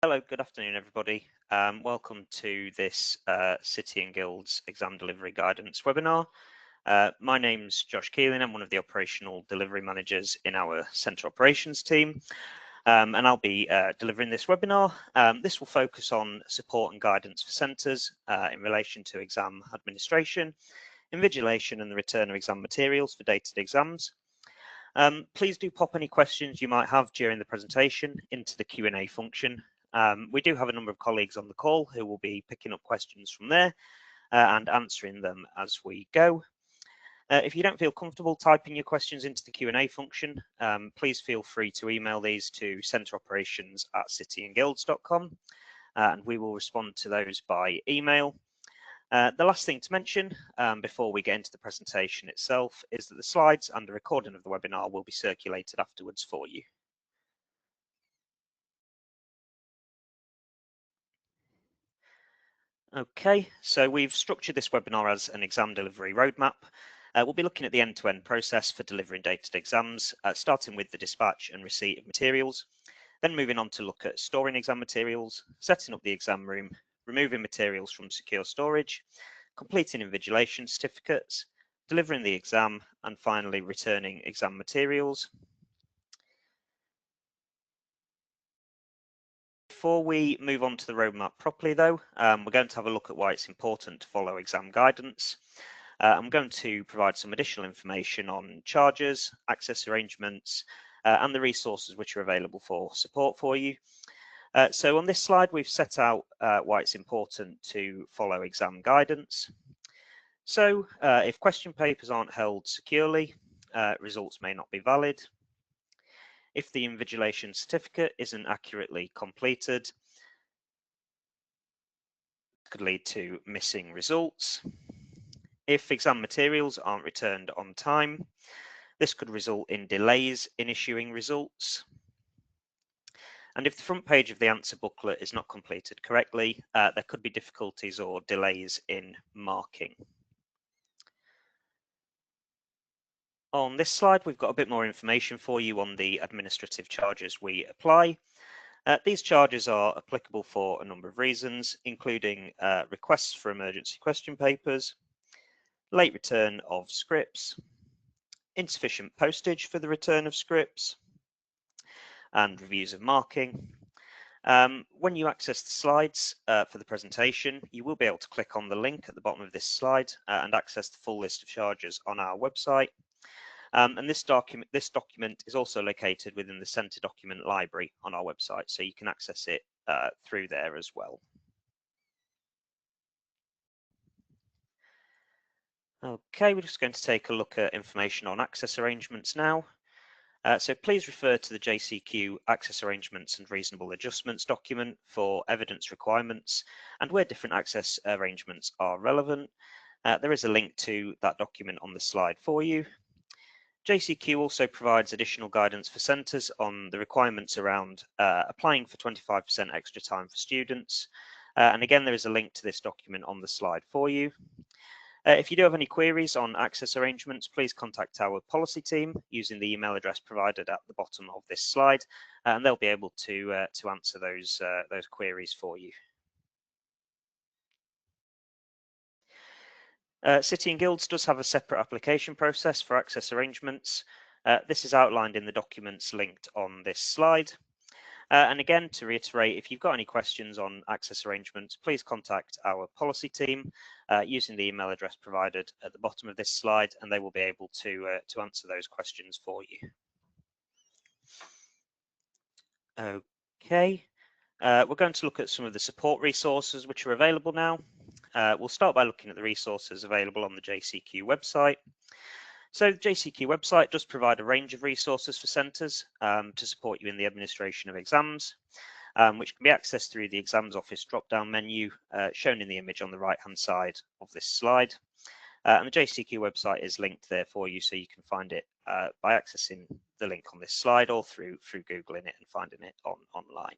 Hello, good afternoon, everybody. Welcome to this City and Guilds exam delivery guidance webinar. My name's Josh Keeling. I'm one of the operational delivery managers in our centre operations team, and I'll be delivering this webinar. This will focus on support and guidance for centres in relation to exam administration, invigilation and the return of exam materials for dated exams. Please do pop any questions you might have during the presentation into the Q&A function. We do have a number of colleagues on the call who will be picking up questions from there and answering them as we go. If you don't feel comfortable typing your questions into the Q&A function, please feel free to email these to centreoperations@cityandguilds.com and we will respond to those by email. The last thing to mention before we get into the presentation itself is that the slides and the recording of the webinar will be circulated afterwards for you. Okay, so we've structured this webinar as an exam delivery roadmap. We'll be looking at the end-to-end process for delivering dated exams, starting with the dispatch and receipt of materials, then moving on to look at storing exam materials, setting up the exam room, removing materials from secure storage, completing invigilation certificates, delivering the exam, and finally returning exam materials. Before we move on to the roadmap properly though, we're going to have a look at why it's important to follow exam guidance. I'm going to provide some additional information on charges, access arrangements, and the resources which are available for support for you. So on this slide, we've set out why it's important to follow exam guidance. So if question papers aren't held securely, results may not be valid. If the invigilation certificate isn't accurately completed, it could lead to missing results. If exam materials aren't returned on time, this could result in delays in issuing results. And if the front page of the answer booklet is not completed correctly, there could be difficulties or delays in marking. On this slide, we've got a bit more information for you on the administrative charges we apply. These charges are applicable for a number of reasons, including requests for emergency question papers, late return of scripts, insufficient postage for the return of scripts, and reviews of marking. When you access the slides for the presentation, you will be able to click on the link at the bottom of this slide and access the full list of charges on our website. And this document is also located within the Centre document library on our website, so you can access it through there as well. Okay, we're just going to take a look at information on access arrangements now. So please refer to the JCQ Access Arrangements and Reasonable Adjustments document for evidence requirements and where different access arrangements are relevant. There is a link to that document on the slide for you. JCQ also provides additional guidance for centres on the requirements around applying for 25% extra time for students. And again, there is a link to this document on the slide for you. If you do have any queries on access arrangements, please contact our policy team using the email address provided at the bottom of this slide, and they'll be able to answer those queries for you. City and Guilds does have a separate application process for access arrangements. This is outlined in the documents linked on this slide. And again, to reiterate, if you've got any questions on access arrangements, please contact our policy team using the email address provided at the bottom of this slide, and they will be able to answer those questions for you. Okay, we're going to look at some of the support resources which are available now. We'll start by looking at the resources available on the JCQ website. So the JCQ website does provide a range of resources for centres to support you in the administration of exams, which can be accessed through the Exams Office drop-down menu shown in the image on the right-hand side of this slide. And the JCQ website is linked there for you, so you can find it by accessing the link on this slide or through Googling it and finding it online.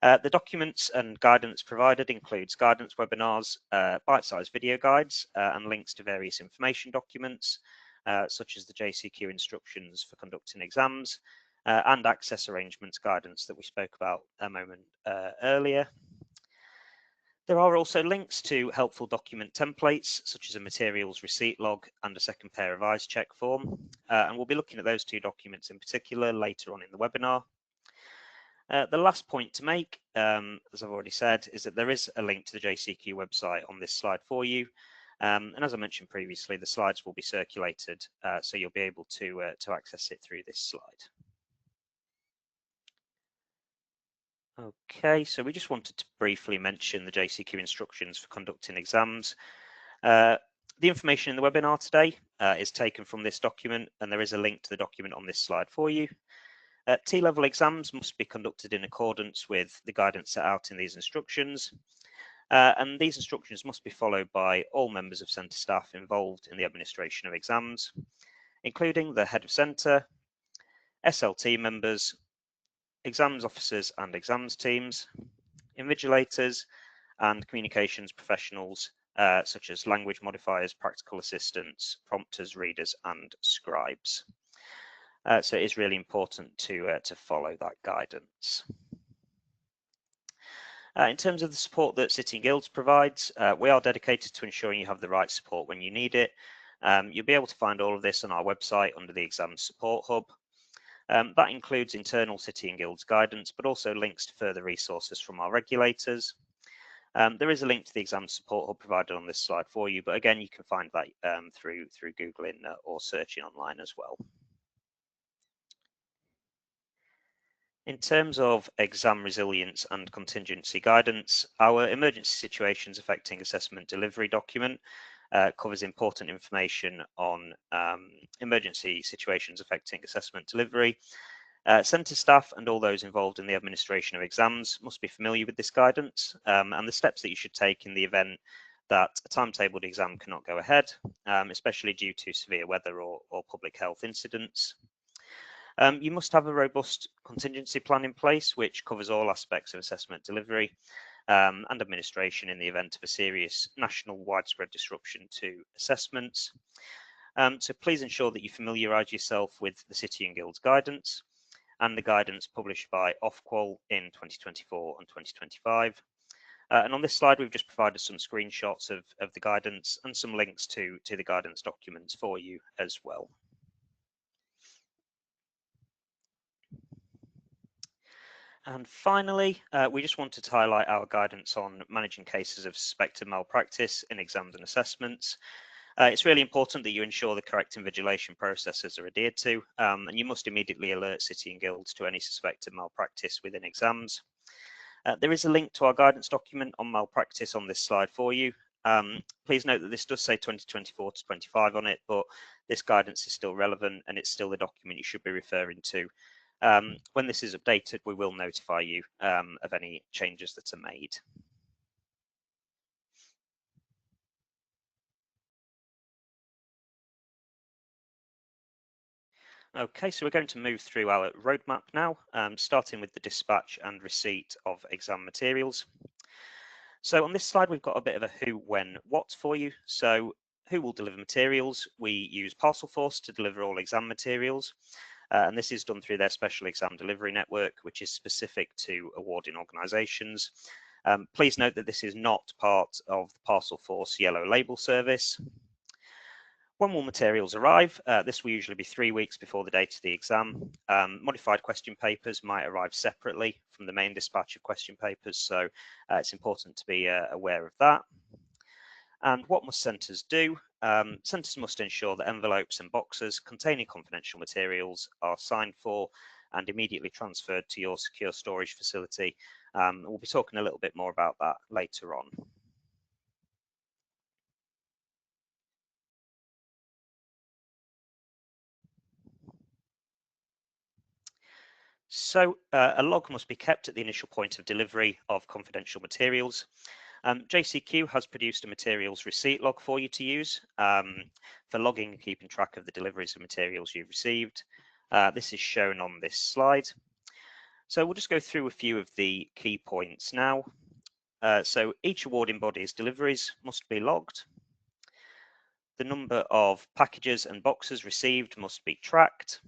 The documents and guidance provided includes guidance webinars, bite-sized video guides, and links to various information documents, such as the JCQ instructions for conducting exams, and access arrangements guidance that we spoke about a moment earlier. There are also links to helpful document templates, such as a materials receipt log and a second pair of eyes check form. And we'll be looking at those two documents in particular later on in the webinar. The last point to make, as I've already said, is that there is a link to the JCQ website on this slide for you. And as I mentioned previously, the slides will be circulated, so you'll be able to access it through this slide. Okay, so we just wanted to briefly mention the JCQ instructions for conducting exams. The information in the webinar today is taken from this document, and there is a link to the document on this slide for you. T-level exams must be conducted in accordance with the guidance set out in these instructions. And these instructions must be followed by all members of centre staff involved in the administration of exams, including the head of centre, SLT members, exams officers and exams teams, invigilators, and communications professionals such as language modifiers, practical assistants, prompters, readers, and scribes. So it is really important to follow that guidance. In terms of the support that City and Guilds provides, we are dedicated to ensuring you have the right support when you need it. You'll be able to find all of this on our website under the Exams Support Hub. That includes internal City and Guilds guidance, but also links to further resources from our regulators. There is a link to the Exams Support Hub provided on this slide for you, but again, you can find that through Googling or searching online as well. In terms of exam resilience and contingency guidance, our emergency situations affecting assessment delivery document covers important information on emergency situations affecting assessment delivery. Centre staff and all those involved in the administration of exams must be familiar with this guidance and the steps that you should take in the event that a timetabled exam cannot go ahead, especially due to severe weather or public health incidents. You must have a robust contingency plan in place, which covers all aspects of assessment delivery and administration in the event of a serious national widespread disruption to assessments. So please ensure that you familiarise yourself with the City and Guilds guidance and the guidance published by Ofqual in 2024 and 2025. And on this slide, we've just provided some screenshots of the guidance and some links to the guidance documents for you as well. And finally, we just wanted to highlight our guidance on managing cases of suspected malpractice in exams and assessments. It's really important that you ensure the correct invigilation processes are adhered to, and you must immediately alert City and Guilds to any suspected malpractice within exams. There is a link to our guidance document on malpractice on this slide for you. Please note that this does say 2024 to 25 on it, but this guidance is still relevant and it's still the document you should be referring to. When this is updated, we will notify you of any changes that are made. Okay, so we're going to move through our roadmap now, starting with the dispatch and receipt of exam materials. So on this slide, we've got a bit of a who, when, what for you. So who will deliver materials? We use Parcelforce to deliver all exam materials. And this is done through their special exam delivery network, which is specific to awarding organisations. Please note that this is not part of the Parcelforce yellow label service. When will materials arrive? This will usually be 3 weeks before the date of the exam. Modified question papers might arrive separately from the main dispatch of question papers, so it's important to be aware of that. And what must centres do? Centres must ensure that envelopes and boxes containing confidential materials are signed for and immediately transferred to your secure storage facility. We'll be talking a little bit more about that later on. So a log must be kept at the initial point of delivery of confidential materials. JCQ has produced a materials receipt log for you to use for logging and keeping track of the deliveries of materials you've received. This is shown on this slide. So we'll just go through a few of the key points now. So each awarding body's deliveries must be logged. The number of packages and boxes received must be tracked.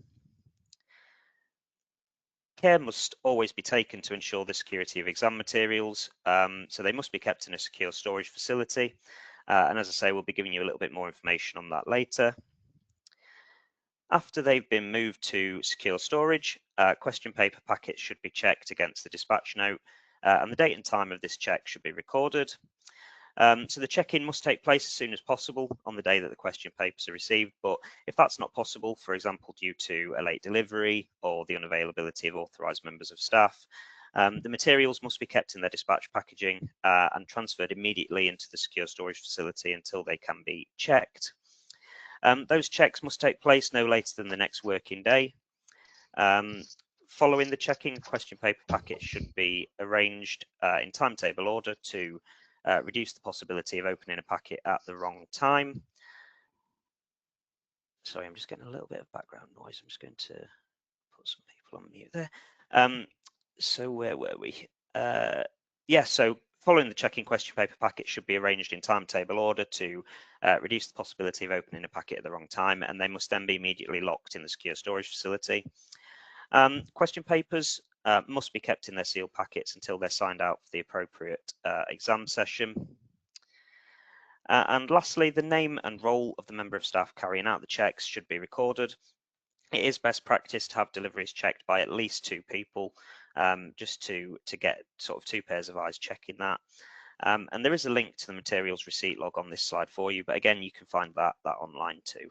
Care must always be taken to ensure the security of exam materials, so they must be kept in a secure storage facility. And as I say, we'll be giving you a little bit more information on that later. After they've been moved to secure storage, question paper packets should be checked against the dispatch note, and the date and time of this check should be recorded. So the check-in must take place as soon as possible on the day that the question papers are received, but if that's not possible, for example, due to a late delivery or the unavailability of authorised members of staff, the materials must be kept in their dispatch packaging and transferred immediately into the secure storage facility until they can be checked. Those checks must take place no later than the next working day. Following the check-in, question paper packets should be arranged in timetable order to reduce the possibility of opening a packet at the wrong time. Sorry, I'm just getting a little bit of background noise. I'm just going to put some people on mute there. So where were we? So following the check-in, question paper packet should be arranged in timetable order to reduce the possibility of opening a packet at the wrong time, and they must then be immediately locked in the secure storage facility. Question papers must be kept in their sealed packets until they're signed out for the appropriate exam session. And lastly, the name and role of the member of staff carrying out the checks should be recorded. It is best practice to have deliveries checked by at least 2 people, just to get sort of 2 pairs of eyes checking that. And there is a link to the materials receipt log on this slide for you, but again, you can find that online too.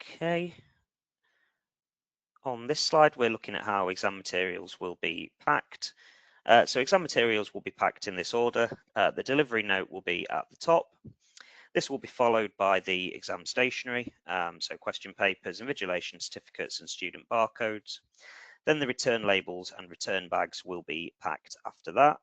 Okay. On this slide, we're looking at how exam materials will be packed. So exam materials will be packed in this order. The delivery note will be at the top. This will be followed by the exam stationery, so question papers, invigilation certificates and student barcodes. Then the return labels and return bags will be packed after that.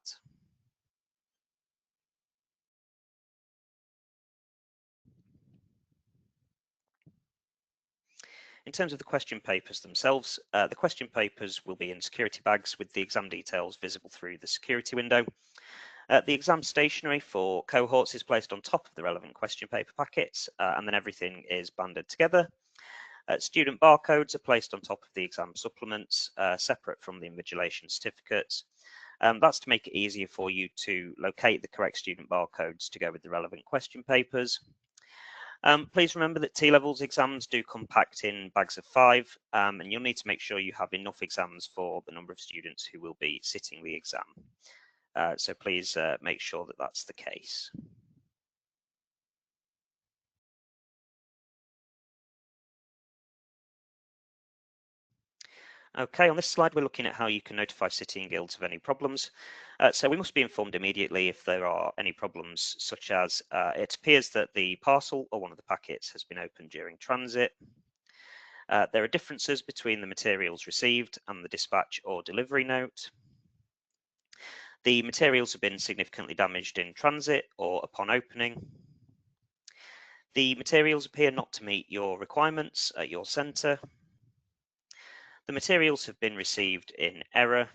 In terms of the question papers themselves, the question papers will be in security bags with the exam details visible through the security window. The exam stationery for cohorts is placed on top of the relevant question paper packets, and then everything is banded together. Student barcodes are placed on top of the exam supplements, separate from the invigilation certificates. That's to make it easier for you to locate the correct student barcodes to go with the relevant question papers. Please remember that T-levels exams do come packed in bags of 5, and you'll need to make sure you have enough exams for the number of students who will be sitting the exam. So please make sure that that's the case. Okay, on this slide, we're looking at how you can notify City and Guilds of any problems. So we must be informed immediately if there are any problems, such as it appears that the parcel or one of the packets has been opened during transit. There are differences between the materials received and the dispatch or delivery note. The materials have been significantly damaged in transit or upon opening. The materials appear not to meet your requirements at your centre. The materials have been received in error,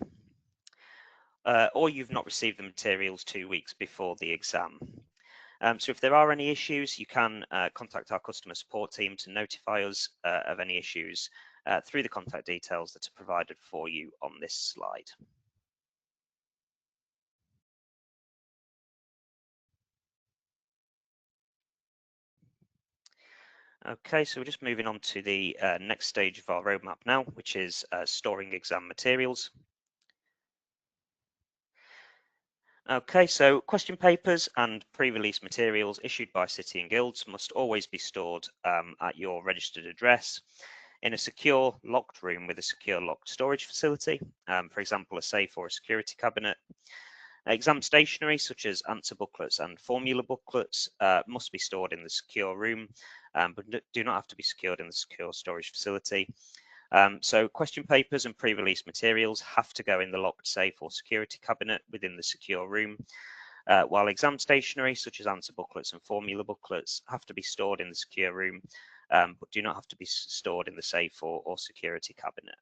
or you've not received the materials 2 weeks before the exam. So if there are any issues, you can contact our customer support team to notify us of any issues through the contact details that are provided for you on this slide. Okay, so we're just moving on to the next stage of our roadmap now, which is storing exam materials. Okay, so question papers and pre-release materials issued by City and Guilds must always be stored at your registered address in a secure locked room with a secure locked storage facility, for example, a safe or a security cabinet. Exam stationery such as answer booklets and formula booklets must be stored in the secure room, but do not have to be secured in the secure storage facility. So question papers and pre-release materials have to go in the locked safe or security cabinet within the secure room, while exam stationery such as answer booklets and formula booklets have to be stored in the secure room, but do not have to be stored in the safe or security cabinet.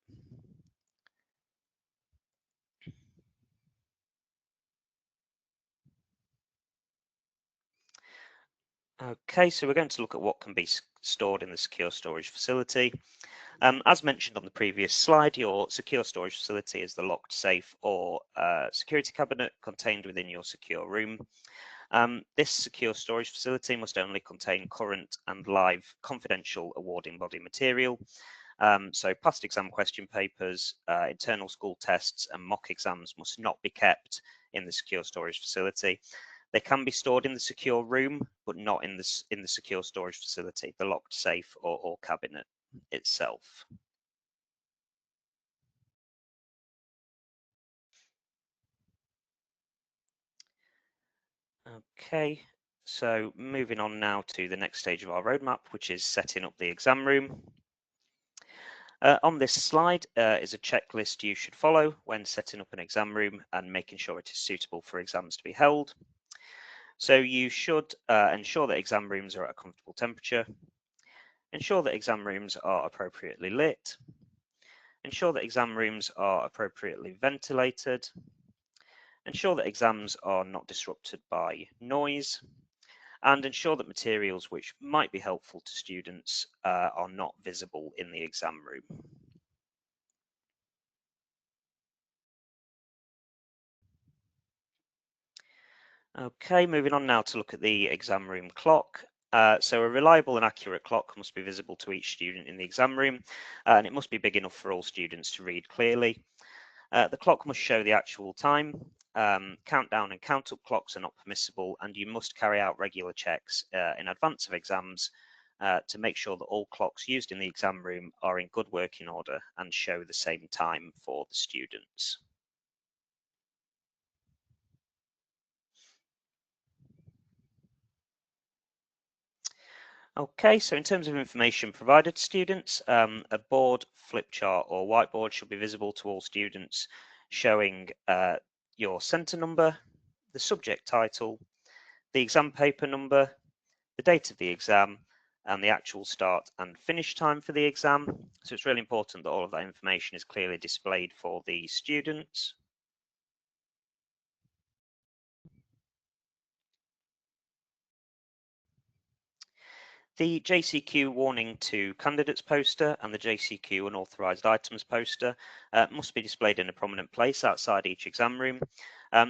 Okay, so we're going to look at what can be stored in the secure storage facility. As mentioned on the previous slide, your secure storage facility is the locked safe or security cabinet contained within your secure room. This secure storage facility must only contain current and live confidential awarding body material. So past exam question papers, internal school tests and mock exams must not be kept in the secure storage facility. They can be stored in the secure room, but not in the secure storage facility, the locked safe or cabinet itself. Okay, so moving on now to the next stage of our roadmap, which is setting up the exam room. On this slide is a checklist you should follow when setting up an exam room and making sure it is suitable for exams to be held. So you should ensure that exam rooms are at a comfortable temperature, ensure that exam rooms are appropriately lit, ensure that exam rooms are appropriately ventilated, ensure that exams are not disrupted by noise, and ensure that materials which might be helpful to students are not visible in the exam room. Okay, moving on now to look at the exam room clock. So a reliable and accurate clock must be visible to each student in the exam room, and it must be big enough for all students to read clearly. The clock must show the actual time. Countdown and count-up clocks are not permissible, and you must carry out regular checks in advance of exams to make sure that all clocks used in the exam room are in good working order and show the same time for the students. Okay, so in terms of information provided to students, a board, flip chart or whiteboard should be visible to all students, showing your centre number, the subject title, the exam paper number, the date of the exam, and the actual start and finish time for the exam. So it's really important that all of that information is clearly displayed for the students. The JCQ warning to candidates poster and the JCQ unauthorised items poster must be displayed in a prominent place outside each exam room.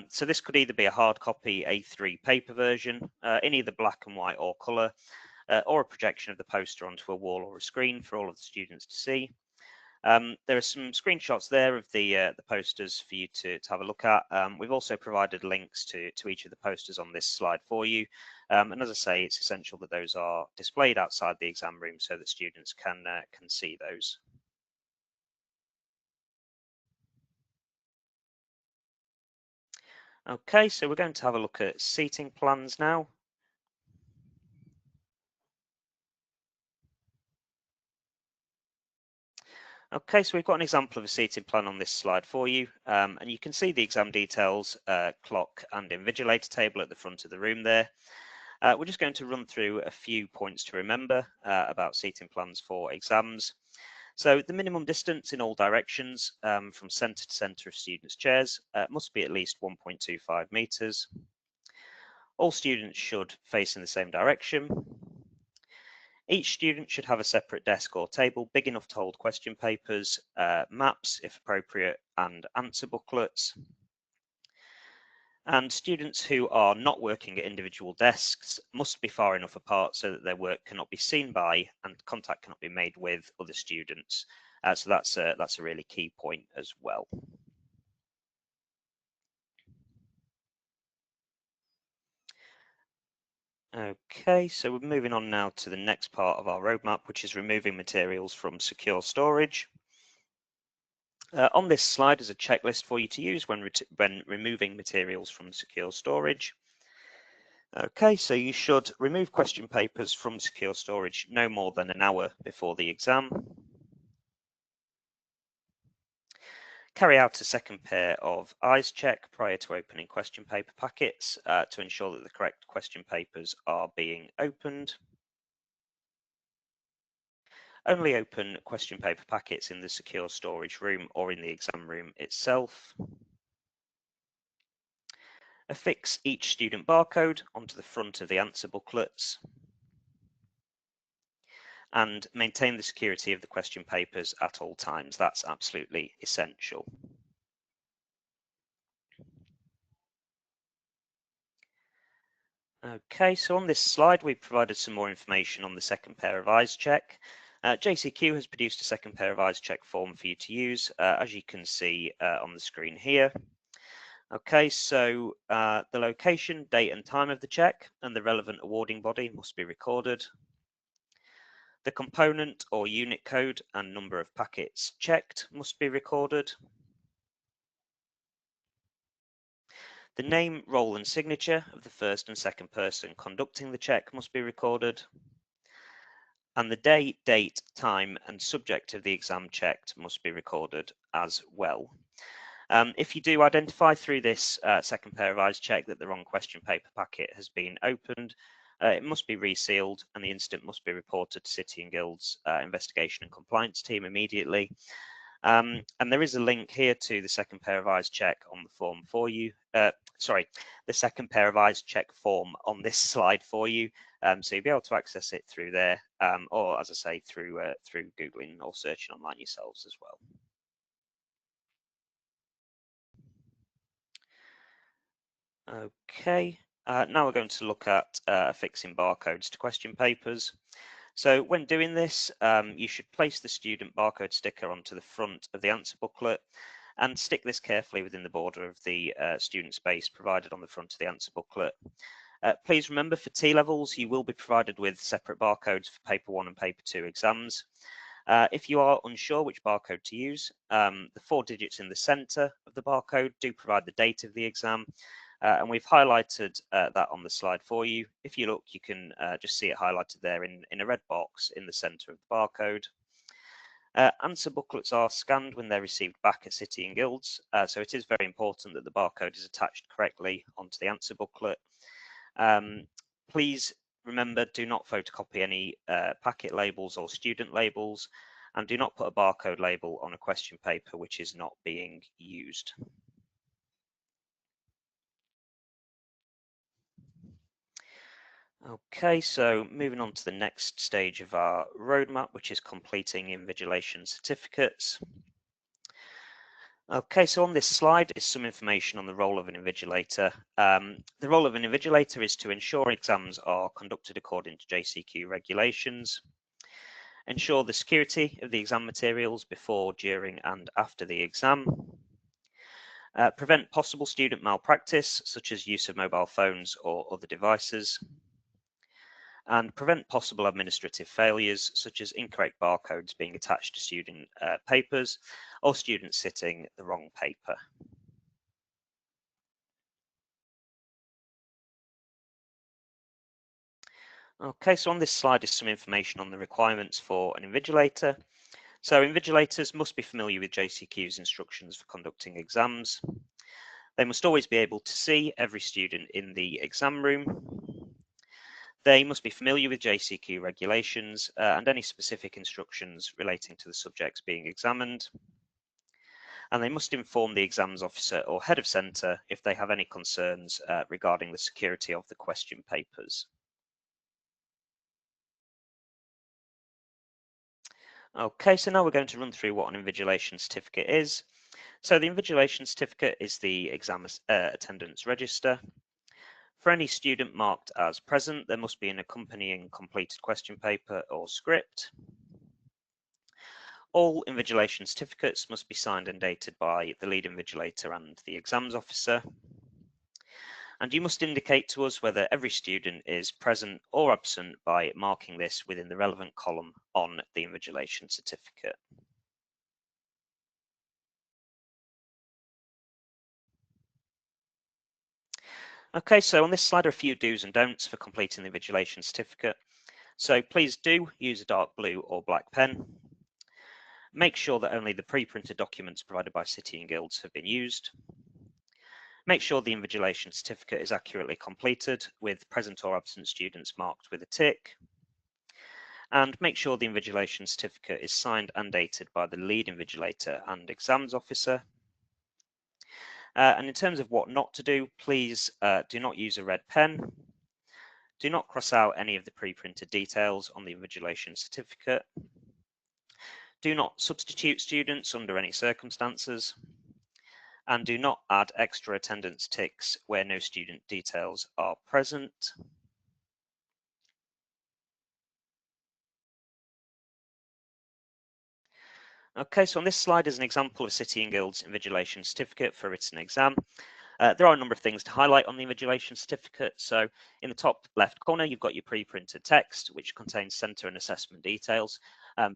So this could either be a hard copy A3 paper version in either black and white or colour, or a projection of the poster onto a wall or a screen for all of the students to see. There are some screenshots there of the posters for you to have a look at. We've also provided links to each of the posters on this slide for you. And as I say, it's essential that those are displayed outside the exam room so that students can see those. Okay, so we're going to have a look at seating plans now. Okay, so we've got an example of a seating plan on this slide for you, and you can see the exam details, clock and invigilator table at the front of the room there. We're just going to run through a few points to remember about seating plans for exams. So the minimum distance in all directions from centre to centre of students' chairs must be at least 1.25 metres. All students should face in the same direction. Each student should have a separate desk or table big enough to hold question papers, maps if appropriate, and answer booklets. And students who are not working at individual desks must be far enough apart so that their work cannot be seen by and contact cannot be made with other students. So that's a really key point as well. Okay, so we're moving on now to the next part of our roadmap, which is removing materials from secure storage. On this slide is a checklist for you to use when removing materials from secure storage. Okay, so you should remove question papers from secure storage no more than an hour before the exam. Carry out a second pair of eyes check prior to opening question paper packets to ensure that the correct question papers are being opened. Only open question paper packets in the secure storage room or in the exam room itself. Affix each student barcode onto the front of the answer booklets. and maintain the security of the question papers at all times. That's absolutely essential. Okay, so on this slide, we've provided some more information on the second pair of eyes check. JCQ has produced a second pair of eyes check form for you to use, as you can see on the screen here. Okay, so the location, date and time of the check and the relevant awarding body must be recorded. The component or unit code and number of packets checked must be recorded. The name, role and signature of the first and second person conducting the check must be recorded. And the day, date, time and subject of the exam checked must be recorded as well. If you do identify through this second pair of eyes check that the wrong question paper packet has been opened, it must be resealed and the incident must be reported to City and Guilds investigation and compliance team immediately. And there is a link here to the second pair of eyes check on the form for you. Sorry, the second pair of eyes check form on this slide for you. So you'll be able to access it through there, or as I say, through Googling or searching online yourselves as well. Okay, now we're going to look at affixing barcodes to question papers. So when doing this, you should place the student barcode sticker onto the front of the answer booklet and stick this carefully within the border of the student space provided on the front of the answer booklet. Please remember, for T-levels, you will be provided with separate barcodes for paper 1 and paper 2 exams. If you are unsure which barcode to use, the 4 digits in the center of the barcode do provide the date of the exam, and we've highlighted that on the slide for you. If you look, you can just see it highlighted there in a red box in the center of the barcode. Answer booklets are scanned when they're received back at City and Guilds, so it is very important that the barcode is attached correctly onto the answer booklet. Please remember, do not photocopy any packet labels or student labels, and do not put a barcode label on a question paper which is not being used. Okay, so moving on to the next stage of our roadmap, which is completing invigilation certificates. Okay, so on this slide is some information on the role of an invigilator. The role of an invigilator is to ensure exams are conducted according to JCQ regulations, ensure the security of the exam materials before, during and after the exam, prevent possible student malpractice, such as use of mobile phones or other devices, and prevent possible administrative failures, such as incorrect barcodes being attached to student papers or students sitting the wrong paper. Okay, so on this slide is some information on the requirements for an invigilator. So invigilators must be familiar with JCQ's instructions for conducting exams. They must always be able to see every student in the exam room. They must be familiar with JCQ regulations and any specific instructions relating to the subjects being examined. And they must inform the exams officer or head of centre if they have any concerns regarding the security of the question papers. Okay, so now we're going to run through what an invigilation certificate is. So the invigilation certificate is the exam attendance register. For any student marked as present, there must be an accompanying completed question paper or script. All invigilation certificates must be signed and dated by the lead invigilator and the exams officer. And you must indicate to us whether every student is present or absent by marking this within the relevant column on the invigilation certificate. Okay, so on this slide are a few do's and don'ts for completing the invigilation certificate. So please do use a dark blue or black pen. Make sure that only the pre-printed documents provided by City and Guilds have been used. Make sure the invigilation certificate is accurately completed with present or absent students marked with a tick. And make sure the invigilation certificate is signed and dated by the lead invigilator and exams officer. And in terms of what not to do, please do not use a red pen. Do not cross out any of the pre-printed details on the invigilation certificate. Do not substitute students under any circumstances. And do not add extra attendance ticks where no student details are present. Okay, so on this slide is an example of City and Guilds invigilation certificate for a written exam. There are a number of things to highlight on the invigilation certificate. So in the top left corner, you've got your pre-printed text, which contains centre and assessment details.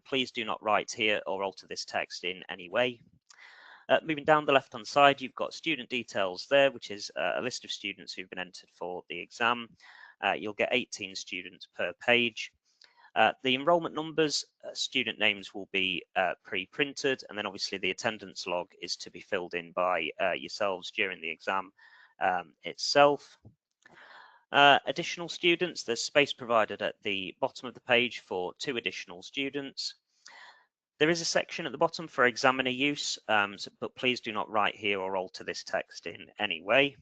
Please do not write here or alter this text in any way. Moving down the left-hand side, you've got student details there, which is a list of students who've been entered for the exam. You'll get 18 students per page. The enrolment numbers, student names will be pre-printed, and then obviously the attendance log is to be filled in by yourselves during the exam itself. Additional students, there's space provided at the bottom of the page for 2 additional students. There is a section at the bottom for examiner use, but please do not write here or alter this text in any way.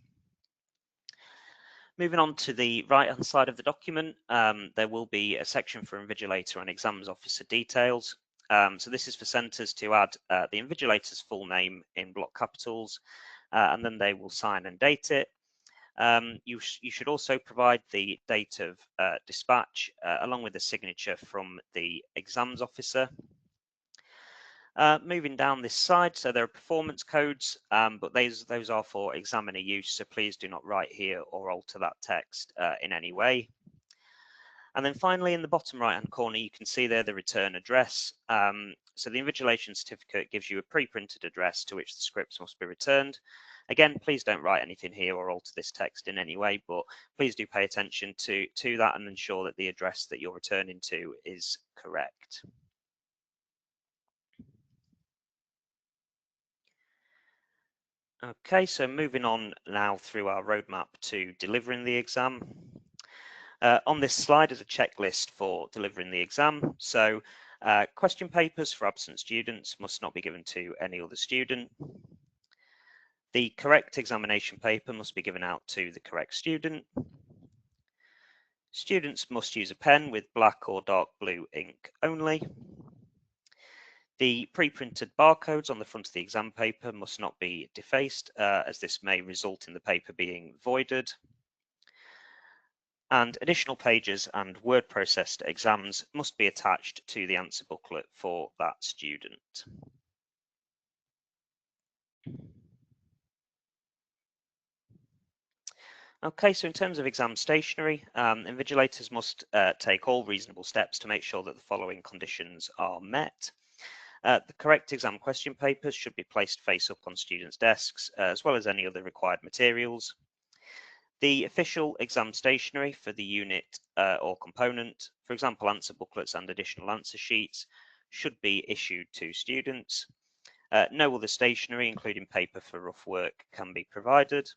Moving on to the right-hand side of the document, there will be a section for invigilator and exams officer details. So this is for centres to add the invigilator's full name in block capitals, and then they will sign and date it. You should also provide the date of dispatch along with a signature from the exams officer. Moving down this side, so there are performance codes, but those are for examiner use, so please do not write here or alter that text in any way. And then finally, in the bottom right-hand corner, you can see there the return address. So the invigilation certificate gives you a pre-printed address to which the scripts must be returned. Again, please don't write anything here or alter this text in any way, but please do pay attention to that and ensure that the address that you're returning to is correct. Okay, so moving on now through our roadmap to delivering the exam. On this slide is a checklist for delivering the exam. So question papers for absent students must not be given to any other student. The correct examination paper must be given out to the correct student. Students must use a pen with black or dark blue ink only. The pre-printed barcodes on the front of the exam paper must not be defaced, as this may result in the paper being voided. And additional pages and word processed exams must be attached to the answer booklet for that student. Okay, so in terms of exam stationery, invigilators must take all reasonable steps to make sure that the following conditions are met. The correct exam question papers should be placed face up on students' desks, as well as any other required materials. The official exam stationery for the unit or component, for example, answer booklets and additional answer sheets, should be issued to students. No other stationery, including paper for rough work, can be provided.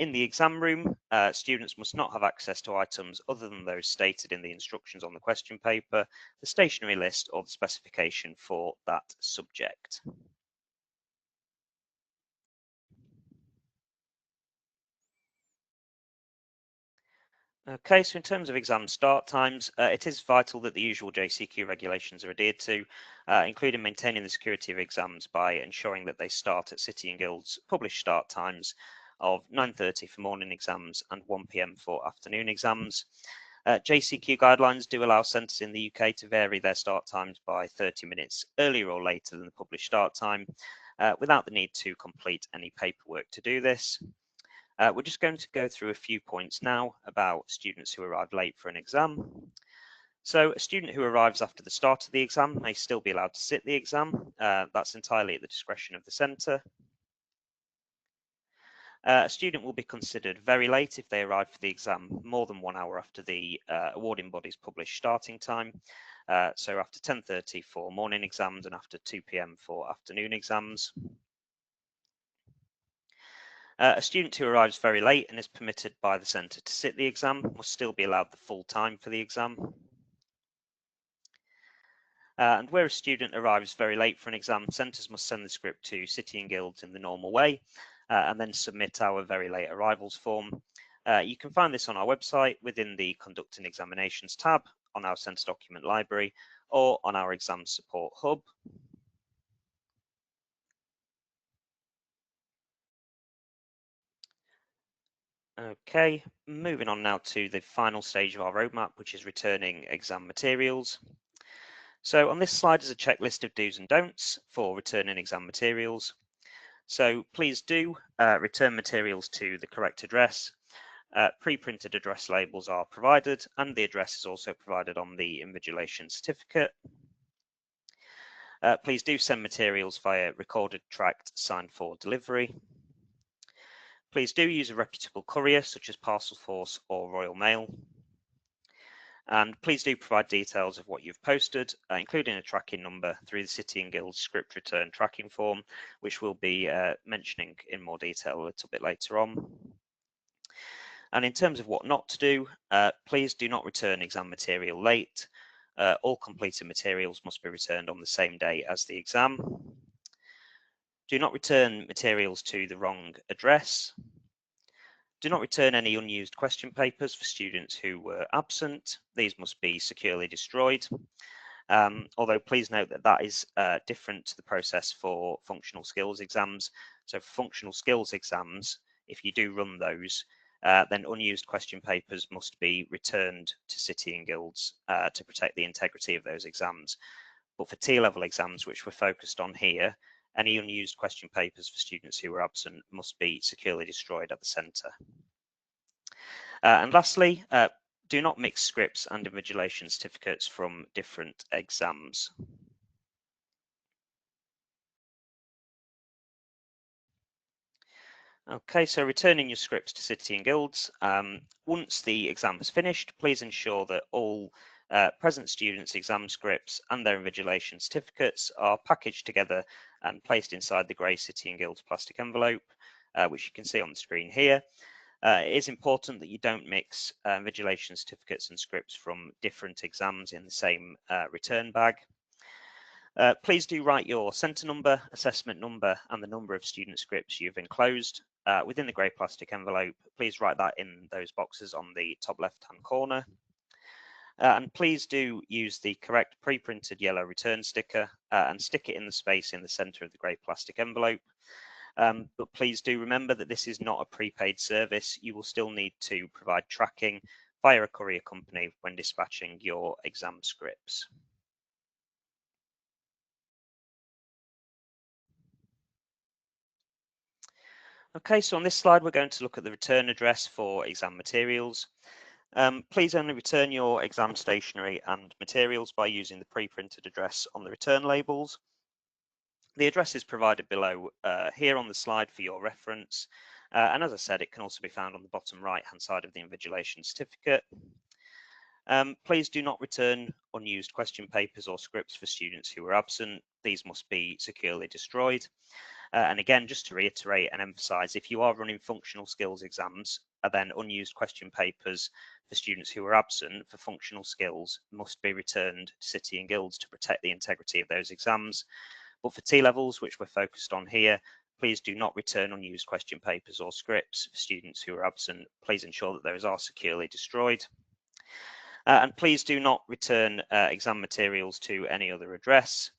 In the exam room, students must not have access to items other than those stated in the instructions on the question paper, the stationery list, or the specification for that subject. Okay, so in terms of exam start times, it is vital that the usual JCQ regulations are adhered to, including maintaining the security of exams by ensuring that they start at City and Guilds published start times of 9:30 for morning exams and 1 p.m. for afternoon exams. JCQ guidelines do allow centres in the UK to vary their start times by 30 minutes earlier or later than the published start time, without the need to complete any paperwork to do this. We're just going to go through a few points now about students who arrive late for an exam. So a student who arrives after the start of the exam may still be allowed to sit the exam. That's entirely at the discretion of the centre. A student will be considered very late if they arrive for the exam more than 1 hour after the awarding body's published starting time. So after 10:30 for morning exams and after 2 p.m. for afternoon exams. A student who arrives very late and is permitted by the centre to sit the exam must still be allowed the full time for the exam. And where a student arrives very late for an exam, centres must send the script to City and Guilds in the normal way, and then submit our very late arrivals form. You can find this on our website within the Conducting Examinations tab on our Centre Document Library or on our Exam Support Hub. Okay, moving on now to the final stage of our roadmap, which is returning exam materials. So on this slide is a checklist of do's and don'ts for returning exam materials. So please do return materials to the correct address. Pre-printed address labels are provided, and the address is also provided on the invigilation certificate. Please do send materials via recorded tracked signed for delivery. Please do use a reputable courier such as Parcel Force or Royal Mail. And please do provide details of what you've posted, including a tracking number through the City and Guilds script return tracking form, which we'll be mentioning in more detail a little bit later on. And in terms of what not to do, please do not return exam material late. All completed materials must be returned on the same day as the exam. Do not return materials to the wrong address. Do not return any unused question papers for students who were absent. These must be securely destroyed. Although please note that that is different to the process for functional skills exams. So for functional skills exams, if you do run those, then unused question papers must be returned to City and Guilds to protect the integrity of those exams. But for T-level exams, which we're focused on here, any unused question papers for students who were absent must be securely destroyed at the centre. And lastly, do not mix scripts and invigilation certificates from different exams. Okay, so returning your scripts to City and Guilds. Once the exam is finished, please ensure that all present students' exam scripts and their invigilation certificates are packaged together and placed inside the grey City and Guilds plastic envelope, which you can see on the screen here. It is important that you don't mix invigilation certificates and scripts from different exams in the same return bag. Please do write your centre number, assessment number, and the number of student scripts you've enclosed within the grey plastic envelope. Please write that in those boxes on the top left-hand corner. And please do use the correct pre-printed yellow return sticker and stick it in the space in the centre of the grey plastic envelope. But please do remember that this is not a prepaid service. You will still need to provide tracking via a courier company when dispatching your exam scripts. Okay, so on this slide, we're going to look at the return address for exam materials. Please only return your exam stationery and materials by using the pre-printed address on the return labels. The address is provided below here on the slide for your reference. And as I said, it can also be found on the bottom right-hand side of the invigilation certificate. Please do not return unused question papers or scripts for students who are absent. These must be securely destroyed. And again, just to reiterate and emphasise, if you are running functional skills exams, then unused question papers for students who are absent for functional skills must be returned to City and Guilds to protect the integrity of those exams. But for T-levels, which we're focused on here, please do not return unused question papers or scripts for students who are absent. Please ensure that those are securely destroyed. And please do not return exam materials to any other address.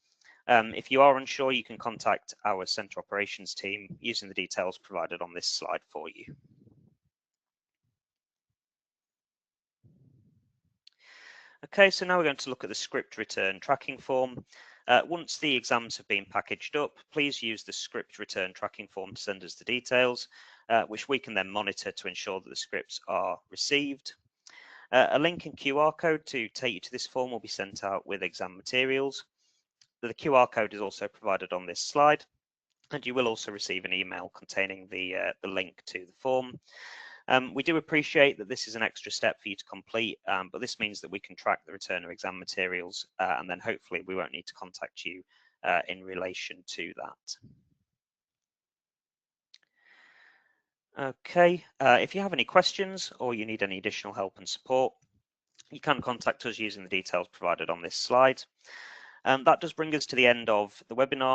If you are unsure, you can contact our centre operations team using the details provided on this slide for you. Okay, so now we're going to look at the script return tracking form. Once the exams have been packaged up, please use the script return tracking form to send us the details, which we can then monitor to ensure that the scripts are received. A link and QR code to take you to this form will be sent out with exam materials. The QR code is also provided on this slide, and you will also receive an email containing the link to the form. We do appreciate that this is an extra step for you to complete, but this means that we can track the return of exam materials, and then hopefully we won't need to contact you in relation to that. Okay, if you have any questions or you need any additional help and support, you can contact us using the details provided on this slide. That does bring us to the end of the webinar.